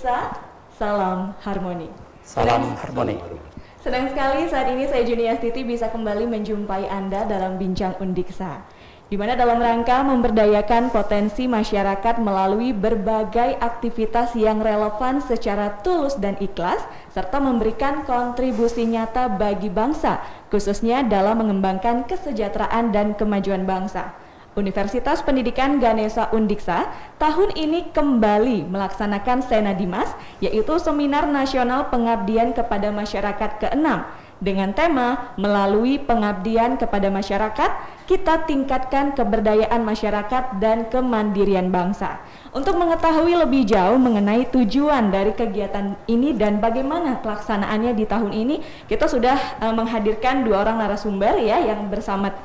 Undiksa, salam harmoni. Salam harmoni. Senang sekali saat ini saya Juniastiti bisa kembali menjumpai Anda dalam Bincang Undiksa, di mana dalam rangka memberdayakan potensi masyarakat melalui berbagai aktivitas yang relevan secara tulus dan ikhlas, serta memberikan kontribusi nyata bagi bangsa, khususnya dalam mengembangkan kesejahteraan dan kemajuan bangsa. Universitas Pendidikan Ganesha Undiksa tahun ini kembali melaksanakan Senadimas, yaitu Seminar Nasional Pengabdian kepada Masyarakat ke-6 dengan tema melalui pengabdian kepada masyarakat, kita tingkatkan keberdayaan masyarakat dan kemandirian bangsa. Untuk mengetahui lebih jauh mengenai tujuan dari kegiatan ini dan bagaimana pelaksanaannya di tahun ini, kita sudah menghadirkan dua orang narasumber ya yang bersama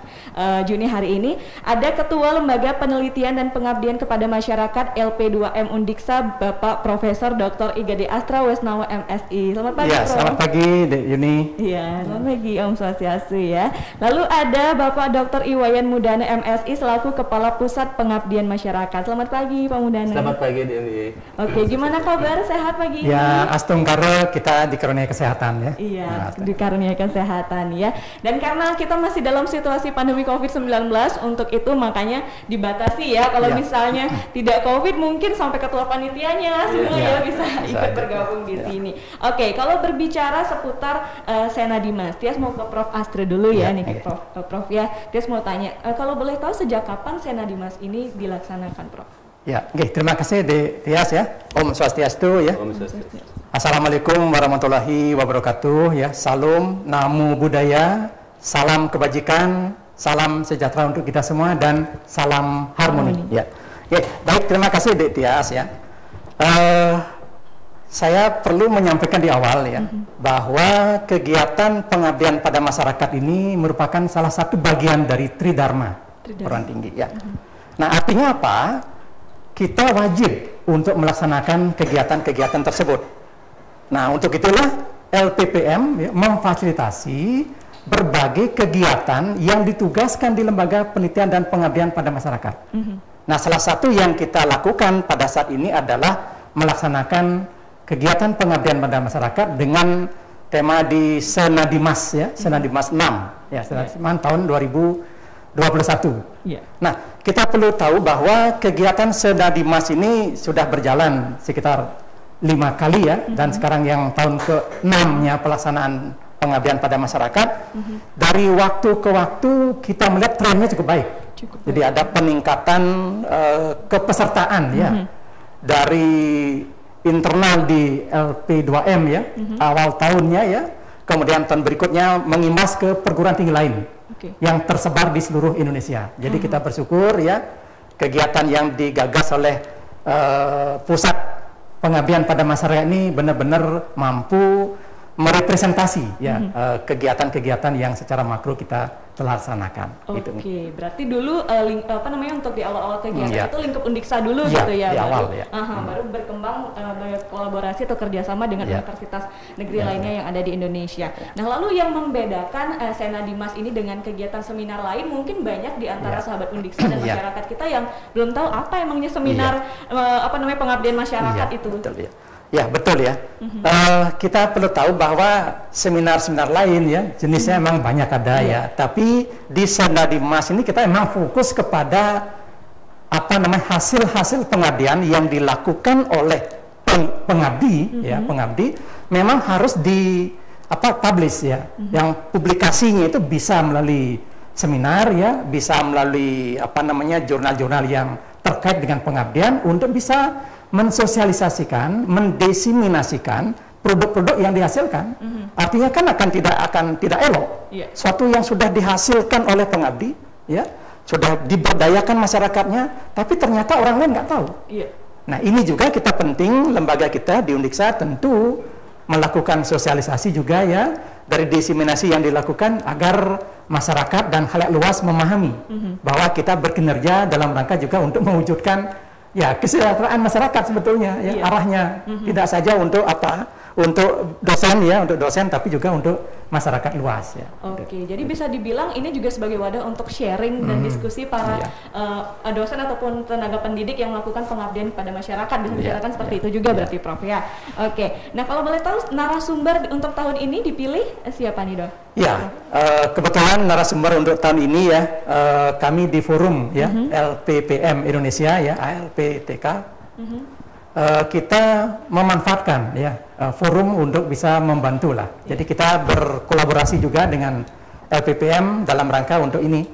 Juni hari ini. Ada Ketua Lembaga Penelitian dan Pengabdian kepada Masyarakat LP2M Undiksa, Bapak Profesor Dr. Igede Astra Wesnawa MSI. Selamat pagi, Ya, Prof. selamat pagi, Dek Yuni. Iya, selamat pagi Om Swastiastu ya. Lalu ada Bapak Dr. Iwayan Mudana MSI selaku Kepala Pusat Pengabdian Masyarakat. Selamat pagi Pak Mudana. Selamat pagi, Dewi. Oke, gimana kabar? Sehat pagi ini? Ya, astungkara kita dikaruniai kesehatan ya. Iya, dikaruniai kesehatan ya. Dan karena kita masih dalam situasi pandemi COVID-19, untuk itu makanya dibatasi ya. Kalau misalnya tidak COVID, mungkin sampai ketua panitianya semua ya bisa ikut bergabung di sini. Oke, kalau berbicara seputar Senadimas, Tias mau ke Prof. Astra dulu ya nih, Prof ya. Tias mau tanya, kalau boleh tahu sejak kapan Senadimas ini dilaksanakan, Prof? Ya, oke, terima kasih Tias ya. Om Swastiastu ya. Om Swastiastu. Assalamualaikum warahmatullahi wabarakatuh ya. Salam, namo budaya, salam kebajikan, salam sejahtera untuk kita semua dan salam harmoni. Ya. Oke, baik, terima kasih Tias ya. Saya perlu menyampaikan di awal ya bahwa kegiatan pengabdian pada masyarakat ini merupakan salah satu bagian dari Tridharma, perguruan tinggi ya. Nah, artinya apa? Kita wajib untuk melaksanakan kegiatan-kegiatan tersebut. Nah, untuk itulah LPPM ya, memfasilitasi berbagai kegiatan yang ditugaskan di Lembaga Penelitian dan Pengabdian pada Masyarakat. Nah, salah satu yang kita lakukan pada saat ini adalah melaksanakan kegiatan pengabdian pada masyarakat dengan tema di Senadimas ya, Senadimas 6 ya, Senadimas tahun 2021. Nah, kita perlu tahu bahwa kegiatan Senadimas ini sudah berjalan sekitar 5 kali ya, dan sekarang yang tahun ke-6-nya pelaksanaan pengabdian pada masyarakat. Dari waktu ke waktu kita melihat trennya cukup baik. Jadi ada peningkatan kepesertaan ya, dari internal di LP2M ya, awal tahunnya ya, kemudian tahun berikutnya mengimbas ke perguruan tinggi lain yang tersebar di seluruh Indonesia. Jadi kita bersyukur ya, kegiatan yang digagas oleh pusat pengabdian pada masyarakat ini benar-benar mampu merepresentasi ya kegiatan-kegiatan yang secara makro kita telah laksanakan. Oke, berarti dulu untuk di awal-awal kegiatan itu lingkup Undiksa dulu gitu ya, di awal, baru berkembang berkolaborasi atau kerjasama dengan universitas negeri lainnya yang ada di Indonesia. Nah, lalu yang membedakan Senadimas ini dengan kegiatan seminar lain, mungkin banyak di antara sahabat Undiksa dan masyarakat kita yang belum tahu apa emangnya seminar pengabdian masyarakat itu. Betul, ya. Ya, betul ya. Kita perlu tahu bahwa seminar-seminar lain ya jenisnya memang banyak ada ya, tapi di Senadimas ini kita memang fokus kepada hasil-hasil pengabdian yang dilakukan oleh pengabdi ya, pengabdi memang harus di publish ya, yang publikasinya itu bisa melalui seminar ya, bisa melalui jurnal-jurnal yang terkait dengan pengabdian untuk bisa mensosialisasikan, mendesiminasikan produk-produk yang dihasilkan. Artinya kan akan tidak elok. Suatu yang sudah dihasilkan oleh pengabdi, ya, sudah diberdayakan masyarakatnya, tapi ternyata orang lain nggak tahu. Nah, ini juga kita penting, lembaga kita di Undiksa tentu melakukan sosialisasi juga ya, dari desiminasi yang dilakukan agar masyarakat dan khalayak luas memahami bahwa kita berkinerja dalam rangka juga untuk mewujudkan ya kesejahteraan masyarakat sebetulnya ya, arahnya tidak saja untuk untuk dosen ya, untuk dosen, tapi juga untuk masyarakat luas ya. Oke, jadi bisa dibilang ini juga sebagai wadah untuk sharing dan diskusi para dosen ataupun tenaga pendidik yang melakukan pengabdian pada masyarakat. Bisa dikatakan seperti itu juga berarti Prof ya. Oke, nah kalau boleh tahu narasumber untuk tahun ini dipilih siapa nih Dok? Ya, kebetulan narasumber untuk tahun ini ya, kami di forum ya, LPPM Indonesia ya, ALPTK. Kita memanfaatkan ya forum untuk bisa membantu lah. Jadi kita berkolaborasi juga dengan LPPM dalam rangka untuk ini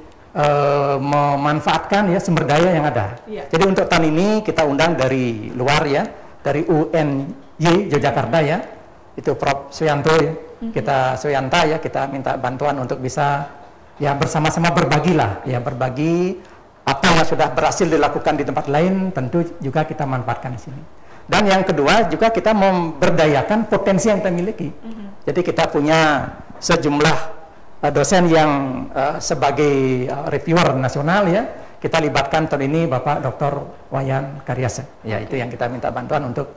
memanfaatkan ya sumber daya yang ada. Jadi untuk tahun ini kita undang dari luar ya, dari UNY Yogyakarta ya, itu Prof Suyanto ya, kita Suyanta ya, kita minta bantuan untuk bisa ya bersama-sama berbagi lah, ya berbagi apa yang sudah berhasil dilakukan di tempat lain, tentu juga kita manfaatkan di sini. Dan yang kedua juga kita memberdayakan potensi yang kita miliki. Jadi kita punya sejumlah dosen yang sebagai reviewer nasional ya, kita libatkan tahun ini Bapak Dr. Wayan Karyasa. Ya itu yang kita minta bantuan untuk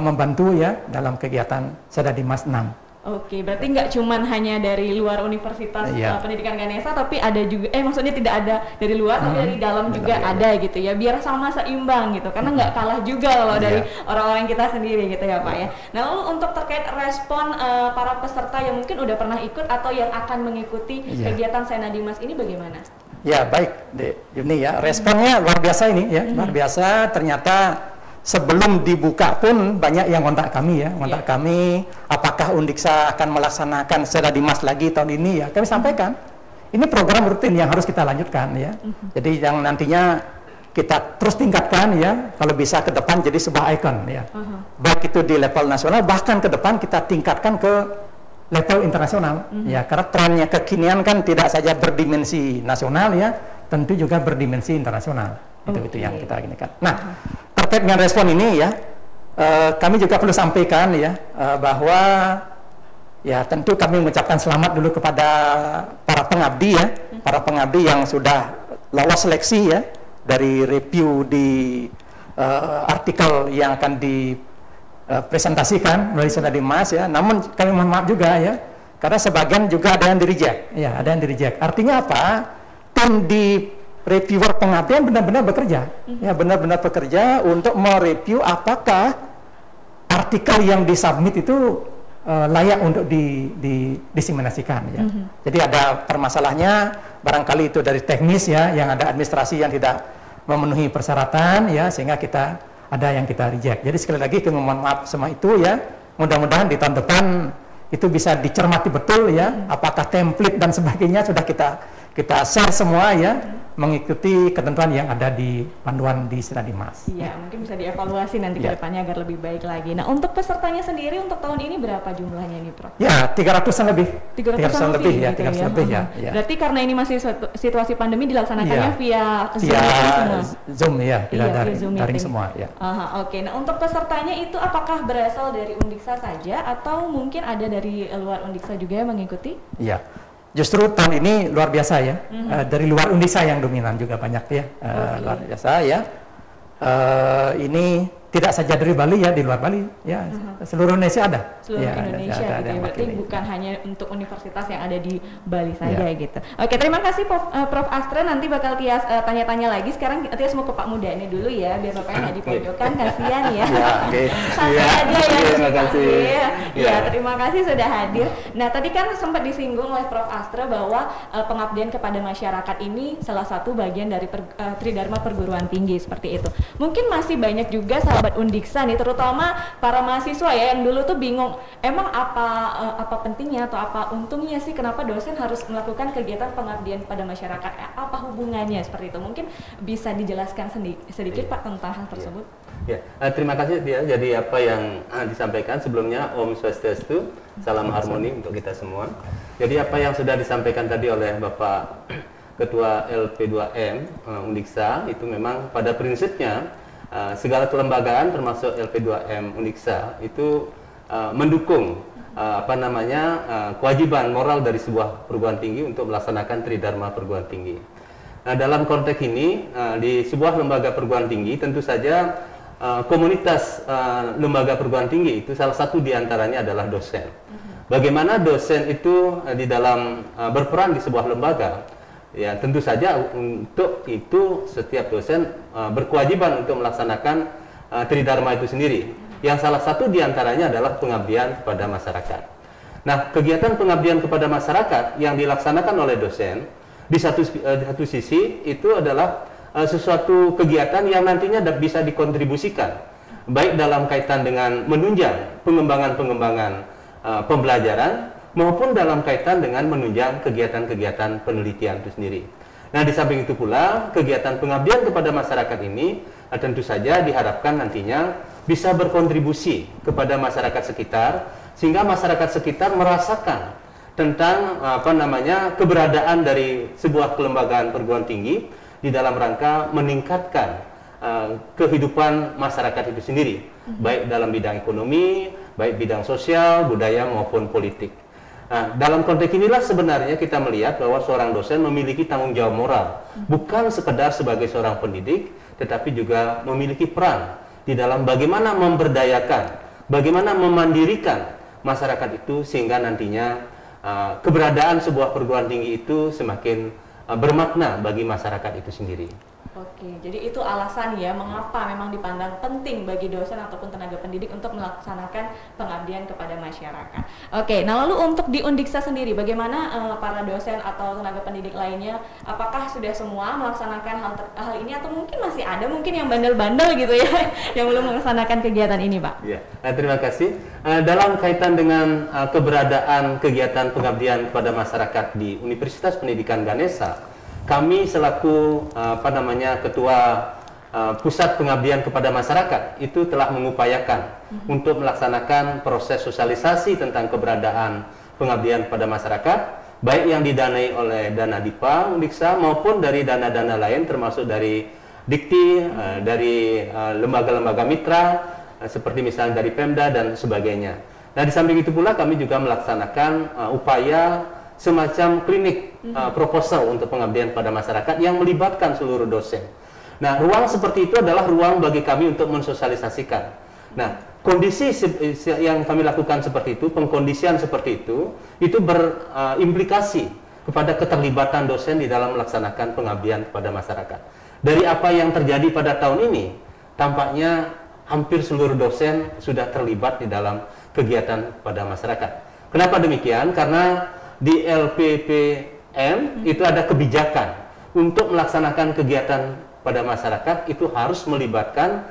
membantu ya dalam kegiatan Sedadimas 6. Oke, berarti nggak cuman hanya dari luar Universitas Pendidikan Ganesha, tapi ada juga, maksudnya tidak ada dari luar, tapi dari dalam juga ada gitu ya, biar sama seimbang gitu, karena nggak kalah juga kalau dari orang-orang kita sendiri gitu ya Pak ya. Nah lalu untuk terkait respon para peserta yang mungkin udah pernah ikut atau yang akan mengikuti kegiatan Senadimas ini bagaimana? Ya baik, ini ya responnya luar biasa ini ya, luar biasa. Ternyata sebelum dibuka pun banyak yang kontak kami ya, kami apakah Undiksa akan melaksanakan Sedadimas lagi tahun ini ya. Kami sampaikan ini program rutin yang harus kita lanjutkan ya. Jadi yang nantinya kita terus tingkatkan ya, kalau bisa ke depan jadi sebuah ikon ya. Baik itu di level nasional, bahkan ke depan kita tingkatkan ke level internasional ya, karena trennya kekinian kan tidak saja berdimensi nasional ya, tentu juga berdimensi internasional. Itu yang kita gini kan. Nah, terkait dengan respon ini ya, kami juga perlu sampaikan ya, bahwa ya tentu kami mengucapkan selamat dulu kepada para pengabdi ya, para pengabdi yang sudah lolos seleksi ya, dari review di artikel yang akan dipresentasikan melalui Senadimas ya. Namun kami mohon maaf juga ya, karena sebagian juga ada yang di-reject ya, ada yang di-reject. Artinya apa? Tim di reviewer pengabdian benar-benar bekerja, ya benar-benar bekerja untuk mereview apakah artikel yang disubmit itu layak untuk diseminasikan ya. Jadi ada permasalahannya, barangkali itu dari teknis ya, yang ada administrasi yang tidak memenuhi persyaratan ya, sehingga kita ada yang kita reject. Jadi sekali lagi kami mohon maaf semua itu ya. Mudah-mudahan di tahun depan itu bisa dicermati betul ya, apakah template dan sebagainya sudah kita share semua ya, mengikuti ketentuan yang ada di panduan di Senadimas. Iya, mungkin bisa dievaluasi nanti ke depannya agar lebih baik lagi. Nah, untuk pesertanya sendiri untuk tahun ini berapa jumlahnya nih, Prof? Ya, 300-an lebih. 300-an lebih ya, 300 lebih ya. Berarti karena ini masih situasi pandemi dilaksanakannya via Zoom ya, daring semua ya. Oke. Nah, untuk pesertanya itu apakah berasal dari Undiksa saja atau mungkin ada dari luar Undiksa juga yang mengikuti? Iya. Justru tahun ini luar biasa ya, dari luar Undiksa yang dominan juga banyak ya, luar biasa ya. Ini tidak saja dari Bali ya, di luar Bali ya, seluruh Indonesia ada. Seluruh Indonesia ada gitu ya, berarti bukan hanya untuk universitas yang ada di Bali saja gitu. Oke, terima kasih Prof Astra, nanti bakal Tias tanya-tanya lagi. Sekarang Tias mau ke Pak Muda ini dulu ya, biar Bapaknya nggak dipojokan, kasihan ya. Santai aja ya. Terima kasih. Ya, terima kasih sudah hadir. Nah, tadi kan sempat disinggung oleh Prof Astra bahwa pengabdian kepada masyarakat ini salah satu bagian dari Tridharma perguruan tinggi seperti itu. Mungkin masih banyak juga sahabat Undiksa nih, terutama para mahasiswa ya, yang dulu tuh bingung, emang apa pentingnya atau apa untungnya sih kenapa dosen harus melakukan kegiatan pengabdian pada masyarakat, apa hubungannya seperti itu. Mungkin bisa dijelaskan sedikit Pak tentang hal tersebut. Ya, terima kasih dia. Jadi apa yang disampaikan sebelumnya, Om Swastiastu, salam harmoni untuk kita semua. Jadi apa yang sudah disampaikan tadi oleh Bapak Ketua LP2M Undiksa itu memang pada prinsipnya segala kelembagaan termasuk LP2M Undiksa itu mendukung kewajiban moral dari sebuah perguruan tinggi untuk melaksanakan Tridharma perguruan tinggi. Nah, dalam konteks ini di sebuah lembaga perguruan tinggi tentu saja komunitas lembaga perguruan tinggi itu salah satu diantaranya adalah dosen. Bagaimana dosen itu di dalam berperan di sebuah lembaga? Ya tentu saja untuk itu setiap dosen berkewajiban untuk melaksanakan Tridharma itu sendiri. Yang salah satu diantaranya adalah pengabdian kepada masyarakat. Nah, kegiatan pengabdian kepada masyarakat yang dilaksanakan oleh dosen di satu sisi itu adalah sesuatu kegiatan yang nantinya bisa dikontribusikan baik dalam kaitan dengan menunjang pengembangan pembelajaran maupun dalam kaitan dengan menunjang kegiatan-kegiatan penelitian itu sendiri. Nah, di samping itu pula kegiatan pengabdian kepada masyarakat ini tentu saja diharapkan nantinya bisa berkontribusi kepada masyarakat sekitar sehingga masyarakat sekitar merasakan tentang keberadaan dari sebuah kelembagaan perguruan tinggi di dalam rangka meningkatkan kehidupan masyarakat itu sendiri, baik dalam bidang ekonomi, baik bidang sosial, budaya maupun politik. Nah, dalam konteks inilah sebenarnya kita melihat bahwa seorang dosen memiliki tanggung jawab moral, bukan sekedar sebagai seorang pendidik, tetapi juga memiliki peran di dalam bagaimana memberdayakan, bagaimana memandirikan masyarakat itu sehingga nantinya keberadaan sebuah perguruan tinggi itu semakin bermakna bagi masyarakat itu sendiri. Oke, jadi itu alasan ya mengapa memang dipandang penting bagi dosen ataupun tenaga pendidik untuk melaksanakan pengabdian kepada masyarakat. Oke, nah lalu untuk di Undiksa sendiri, bagaimana para dosen atau tenaga pendidik lainnya, apakah sudah semua melaksanakan hal ini atau mungkin masih ada mungkin yang bandel-bandel gitu ya, yang belum melaksanakan kegiatan ini, Pak? Ya, terima kasih. Dalam kaitan dengan keberadaan kegiatan pengabdian kepada masyarakat di Universitas Pendidikan Ganesha, kami selaku Ketua Pusat Pengabdian kepada Masyarakat itu telah mengupayakan untuk melaksanakan proses sosialisasi tentang keberadaan pengabdian kepada masyarakat, baik yang didanai oleh dana DIPA Undiksa maupun dari dana-dana lain termasuk dari Dikti, dari lembaga-lembaga mitra seperti misalnya dari Pemda dan sebagainya. Nah, di samping itu pula kami juga melaksanakan upaya semacam klinik proposal untuk pengabdian pada masyarakat yang melibatkan seluruh dosen. Nah, ruang seperti itu adalah ruang bagi kami untuk mensosialisasikan. Nah, kondisi yang kami lakukan seperti itu, pengkondisian seperti itu berimplikasi kepada keterlibatan dosen di dalam melaksanakan pengabdian kepada masyarakat. Dari apa yang terjadi pada tahun ini, tampaknya hampir seluruh dosen sudah terlibat di dalam kegiatan pada masyarakat. Kenapa demikian? Karena di LPPM itu ada kebijakan untuk melaksanakan kegiatan pada masyarakat itu harus melibatkan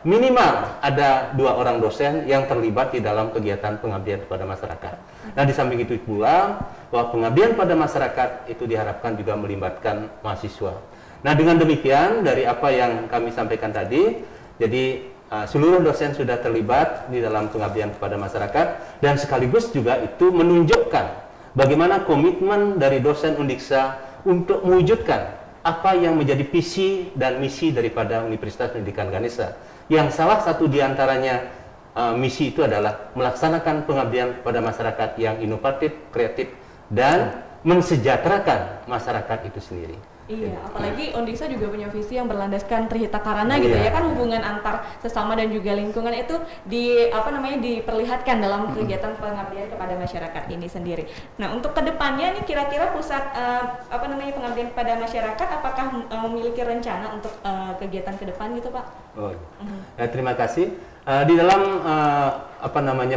minimal ada 2 orang dosen yang terlibat di dalam kegiatan pengabdian kepada masyarakat. Nah, di samping itu pula bahwa pengabdian pada masyarakat itu diharapkan juga melibatkan mahasiswa. Nah, dengan demikian dari apa yang kami sampaikan tadi, jadi seluruh dosen sudah terlibat di dalam pengabdian kepada masyarakat dan sekaligus juga itu menunjukkan bagaimana komitmen dari dosen Undiksa untuk mewujudkan apa yang menjadi visi dan misi daripada Universitas Pendidikan Ganesha. Yang salah satu diantaranya misi itu adalah melaksanakan pengabdian kepada masyarakat yang inovatif, kreatif, dan mensejahterakan masyarakat itu sendiri. Iya, apalagi Undiksa juga punya visi yang berlandaskan Trihita Karana gitu ya, kan hubungan antar sesama dan juga lingkungan itu diperlihatkan dalam kegiatan pengabdian kepada masyarakat ini sendiri. Nah, untuk kedepannya nih kira-kira pusat pengabdian kepada masyarakat apakah memiliki rencana untuk kegiatan ke depan gitu, Pak? Terima kasih. Di dalam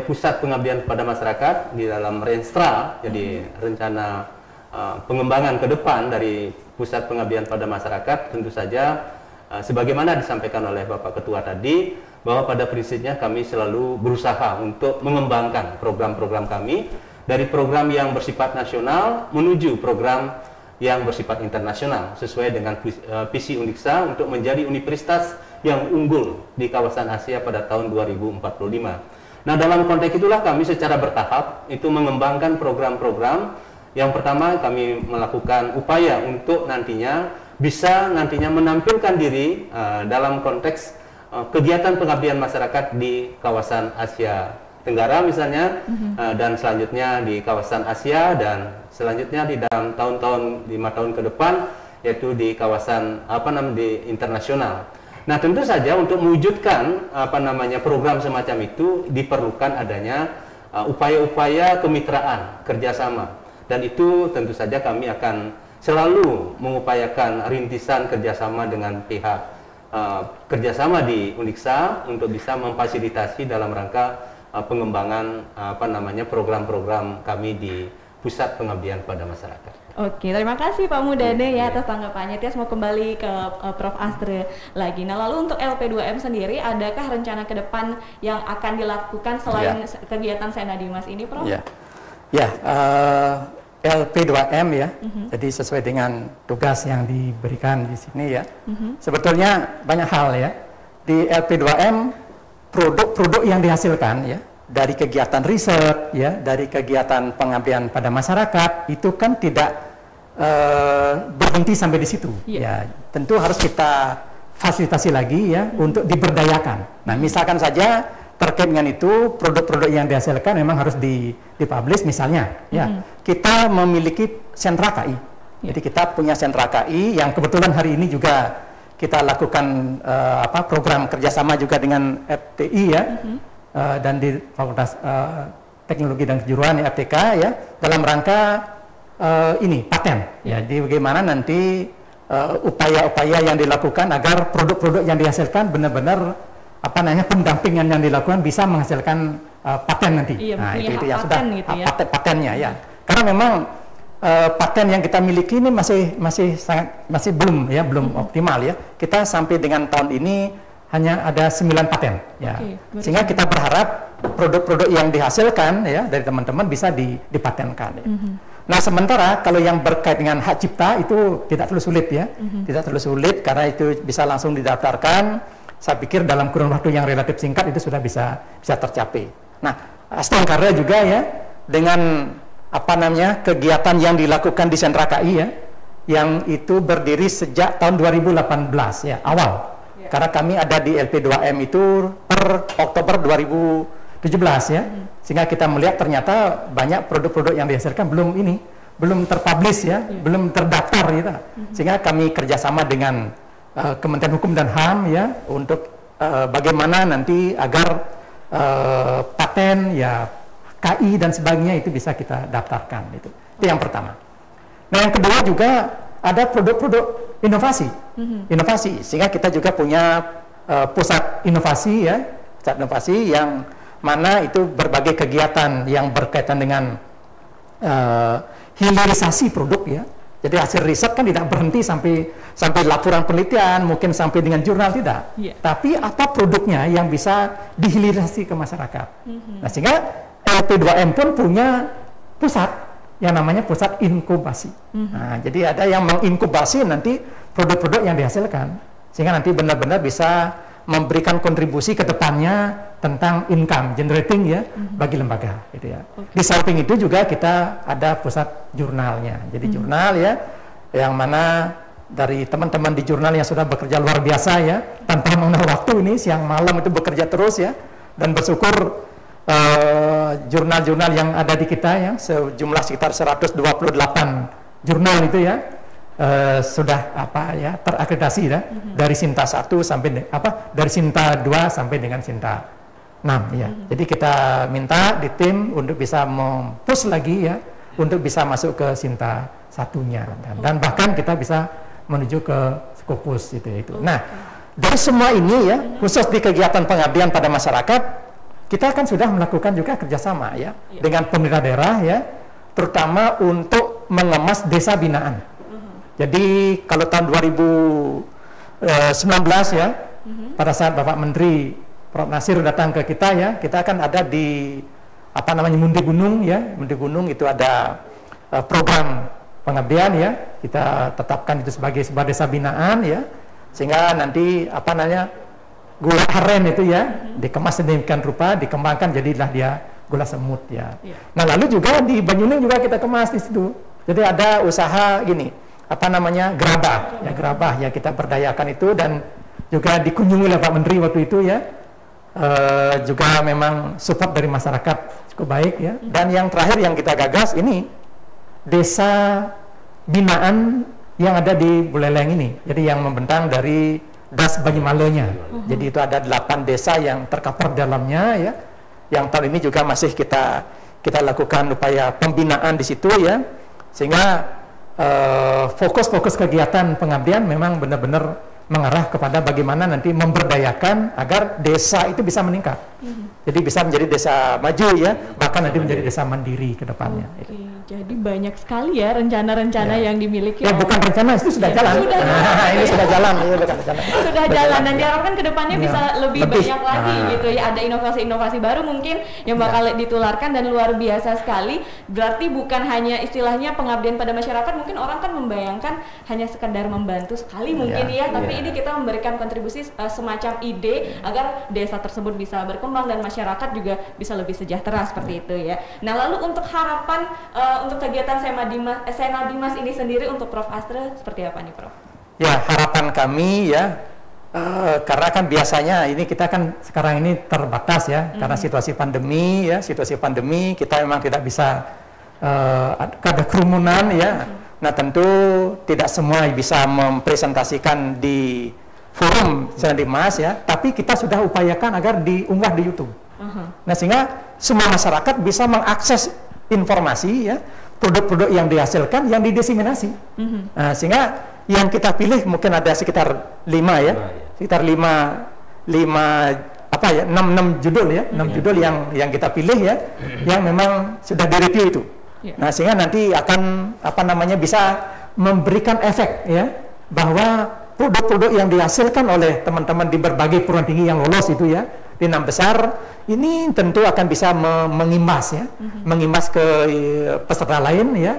pusat pengabdian kepada masyarakat di dalam Renstra, jadi rencana pengembangan ke depan dari pusat pengabdian pada masyarakat tentu saja sebagaimana disampaikan oleh Bapak Ketua tadi bahwa pada prinsipnya kami selalu berusaha untuk mengembangkan program-program kami dari program yang bersifat nasional menuju program yang bersifat internasional sesuai dengan visi Undiksa untuk menjadi universitas yang unggul di kawasan Asia pada tahun 2045. Nah, dalam konteks itulah kami secara bertahap itu mengembangkan program-program. Yang pertama kami melakukan upaya untuk nantinya menampilkan diri dalam konteks kegiatan pengabdian masyarakat di kawasan Asia Tenggara misalnya, dan selanjutnya di kawasan Asia, dan selanjutnya di dalam tahun-tahun 5 tahun ke depan yaitu di kawasan di internasional. Nah, tentu saja untuk mewujudkan program semacam itu diperlukan adanya upaya-upaya kemitraan, kerjasama. Dan itu tentu saja kami akan selalu mengupayakan rintisan kerjasama dengan pihak kerjasama di Undiksa untuk bisa memfasilitasi dalam rangka pengembangan program-program kami di Pusat Pengabdian pada Masyarakat. Oke, terima kasih Pak Mudane ya atas tanggapannya. Tias mau kembali ke Prof. Astre lagi. Nah, lalu untuk LP2M sendiri, adakah rencana ke depan yang akan dilakukan selain kegiatan Senadimas ini, Prof? LP2M ya, jadi sesuai dengan tugas yang diberikan di sini ya. Sebetulnya banyak hal ya. Di LP2M, produk-produk yang dihasilkan ya, dari kegiatan riset ya, dari kegiatan pengabdian pada masyarakat itu kan tidak berhenti sampai di situ. Ya, tentu harus kita fasilitasi lagi ya untuk diberdayakan. Nah, misalkan saja terkait dengan itu produk-produk yang dihasilkan memang harus dipublish misalnya ya. Kita memiliki sentra KI. Jadi kita punya sentra KI yang kebetulan hari ini juga kita lakukan program kerjasama juga dengan FTI ya. Dan di Fakultas Teknologi dan Kejuruan FTK ya, dalam rangka ini paten ya. Jadi bagaimana nanti upaya-upaya yang dilakukan agar produk-produk yang dihasilkan benar-benar pendampingan yang dilakukan bisa menghasilkan paten nanti. Nah, itu yang sudah gitu ya. Patennya ya. Karena memang paten yang kita miliki ini masih belum optimal ya. Kita sampai dengan tahun ini hanya ada 9 paten ya. Sehingga kita berharap produk-produk yang dihasilkan ya dari teman-teman bisa dipatenkan ya. Nah, sementara kalau yang berkait dengan hak cipta itu tidak terlalu sulit ya. Tidak terlalu sulit karena itu bisa langsung didaftarkan. Saya pikir dalam kurun waktu yang relatif singkat itu sudah bisa tercapai. Nah, Astong Karya juga ya dengan kegiatan yang dilakukan di sentra KI ya, yang itu berdiri sejak tahun 2018 ya, awal. Karena kami ada di LP2M itu per Oktober 2017 ya. Sehingga kita melihat ternyata banyak produk-produk yang dihasilkan belum terpublish ya, belum terdaftar gitu. Sehingga kami kerjasama dengan Kementerian Hukum dan HAM ya untuk bagaimana nanti agar paten ya KI dan sebagainya itu bisa kita daftarkan itu yang pertama. Nah, yang kedua juga ada produk-produk inovasi, inovasi sehingga kita juga punya pusat inovasi ya, pusat inovasi yang mana itu berbagai kegiatan yang berkaitan dengan hilirisasi produk ya. Jadi hasil riset kan tidak berhenti sampai laporan penelitian, mungkin sampai dengan jurnal tidak. Tapi apa produknya yang bisa dihilirisasi ke masyarakat. Nah, sehingga LP2M pun punya pusat yang namanya pusat inkubasi. Nah, jadi ada yang menginkubasi nanti produk-produk yang dihasilkan, sehingga nanti benar-benar bisa memberikan kontribusi ke depannya tentang income generating ya bagi lembaga gitu ya. Di samping itu juga kita ada pusat jurnalnya. Jadi jurnal ya yang mana dari teman-teman di jurnal yang sudah bekerja luar biasa ya tanpa mengenal waktu ini siang malam itu bekerja terus ya, dan bersyukur jurnal-jurnal yang ada di kita ya sejumlah sekitar 128 jurnal itu ya sudah terakreditasi ya dari Sinta 1 sampai dari Sinta 2 sampai dengan Sinta 6 ya. Jadi kita minta di tim untuk bisa mempush lagi ya untuk bisa masuk ke Sinta 1-nya dan bahkan kita bisa menuju ke Skopus itu. Nah, dari semua ini ya khusus di kegiatan pengabdian pada masyarakat kita kan sudah melakukan juga kerjasama ya dengan pemerintah daerah ya, terutama untuk mengemas desa binaan. Jadi kalau tahun 2019 ya, pada saat Bapak Menteri Prof. Nasir datang ke kita ya, kita akan ada di Mundi Gunung ya, Mundi Gunung itu ada program pengabdian ya, kita tetapkan itu sebagai sebuah desa binaan ya, sehingga nanti gula aren itu ya dikemas sedemikian rupa, dikembangkan jadilah dia gula semut ya. Nah, lalu juga di Banyuning juga kita kemas di situ. Jadi ada usaha gini. Gerabah ya kita berdayakan itu dan juga dikunjungi oleh Pak Menteri waktu itu ya, juga memang support dari masyarakat cukup baik ya. Dan yang terakhir yang kita gagas ini desa binaan yang ada di Buleleng ini, jadi yang membentang dari Das Banyumalonya. Jadi itu ada 8 desa yang tercover dalamnya ya. Yang tahun ini juga masih kita lakukan upaya pembinaan di situ ya. Sehingga fokus kegiatan pengabdian memang benar-benar mengarah kepada bagaimana nanti memberdayakan agar desa itu bisa meningkat. Jadi bisa menjadi desa maju ya, bahkan nanti menjadi desa mandiri ke depannya. Jadi banyak sekali ya rencana-rencana yang dimiliki. Ya bukan rencana, itu sudah jalan. Ini sudah jalan, ini bukan rencana. Sudah jalan dan diharapkan ke depannya bisa lebih banyak lagi gitu ya. Ada inovasi-inovasi baru mungkin yang bakal ditularkan dan luar biasa sekali. Berarti bukan hanya istilahnya pengabdian pada masyarakat, mungkin orang kan membayangkan hanya sekedar membantu sekali mungkin ya, tapi ini kita memberikan kontribusi semacam ide agar desa tersebut bisa berkembang dan masyarakat juga bisa lebih sejahtera seperti itu ya. Nah, lalu untuk harapan untuk kegiatan Sena Dimas ini sendiri untuk Prof. Astra seperti apa nih, Prof? Ya, harapan kami ya, karena kan biasanya ini kita kan sekarang ini terbatas ya, karena situasi pandemi ya, kita memang tidak bisa ada kerumunan ya. Nah, tentu tidak semua bisa mempresentasikan di forum Sena Dimas ya, tapi kita sudah upayakan agar diunggah di YouTube. Nah, sehingga semua masyarakat bisa mengakses informasi ya, produk-produk yang dihasilkan yang didiseminasi. Nah, sehingga yang kita pilih mungkin ada sekitar 5 ya, sekitar 6 judul ya, 6 judul yang kita pilih ya, yang memang sudah direview itu. Nah, sehingga nanti akan bisa memberikan efek ya, bahwa produk-produk yang dihasilkan oleh teman-teman di berbagai perguruan tinggi yang lolos itu ya, di 6 besar ini tentu akan bisa mengimbas ya, mengimbas ke peserta lain ya,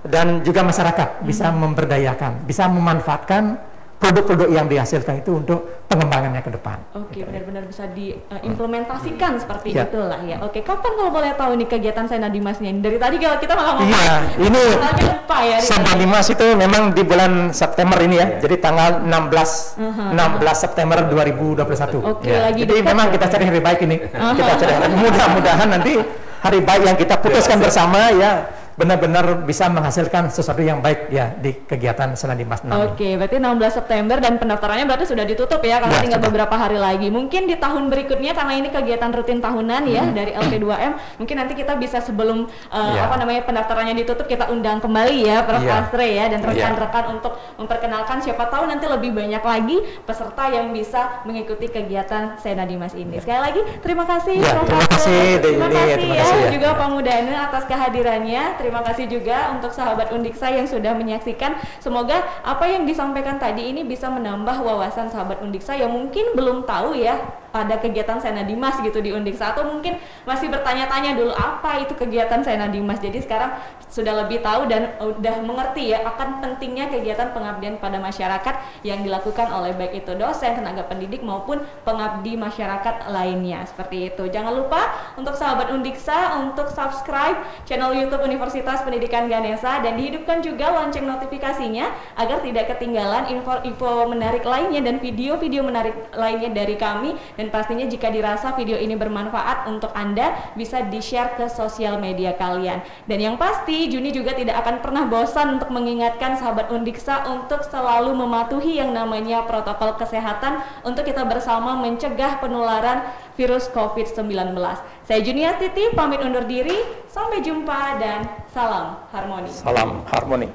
dan juga masyarakat bisa memberdayakan, bisa memanfaatkan produk-produk yang dihasilkan itu untuk pengembangannya ke depan. Oke, benar-benar bisa diimplementasikan seperti itulah ya. Oke, kapan kalau boleh tahu nih kegiatan Sena Dimasnya? Dari tadi kalau kita malah ngomong. Iya, ini lupa ya. Sena Dimas itu memang di bulan September ini ya. Jadi tanggal 16 September 2021. Oke, ya. lagi jadi memang kita cari hari baik ini. Kita cari mudah-mudahan nanti hari baik yang kita putuskan bersama ya, benar-benar bisa menghasilkan sesuatu yang baik ya di kegiatan Sena Dimas 6. Oke, berarti 16 September dan pendaftarannya berarti sudah ditutup ya, karena tinggal beberapa hari lagi. Mungkin di tahun berikutnya, karena ini kegiatan rutin tahunan ya dari LP2M, mungkin nanti kita bisa sebelum pendaftarannya ditutup, kita undang kembali ya Prof. Astra ya, dan rekan-rekan untuk memperkenalkan, siapa tahu nanti lebih banyak lagi peserta yang bisa mengikuti kegiatan Sena Dimas ini. Sekali lagi terima kasih Prof. Astra. Terima kasih ya juga Pak Mudane atas kehadirannya. Terima kasih juga untuk sahabat Undiksa yang sudah menyaksikan. Semoga apa yang disampaikan tadi ini bisa menambah wawasan sahabat Undiksa yang mungkin belum tahu ya ada kegiatan Sena Dimas gitu di Undiksa, atau mungkin masih bertanya-tanya dulu apa itu kegiatan Sena Dimas. Jadi sekarang sudah lebih tahu dan udah mengerti ya akan pentingnya kegiatan pengabdian pada masyarakat yang dilakukan oleh baik itu dosen, tenaga pendidik maupun pengabdi masyarakat lainnya. Seperti itu. Jangan lupa untuk sahabat Undiksa untuk subscribe channel YouTube Universitas Pendidikan Ganesha dan dihidupkan juga lonceng notifikasinya agar tidak ketinggalan info-info menarik lainnya dan video-video menarik lainnya dari kami. Dan pastinya jika dirasa video ini bermanfaat untuk Anda, bisa di-share ke sosial media kalian. Dan yang pasti, Juni juga tidak akan pernah bosan untuk mengingatkan sahabat Undiksa untuk selalu mematuhi yang namanya protokol kesehatan untuk kita bersama mencegah penularan virus COVID-19. Saya Juniastiti, pamit undur diri. Sampai jumpa dan salam harmoni. Salam harmoni.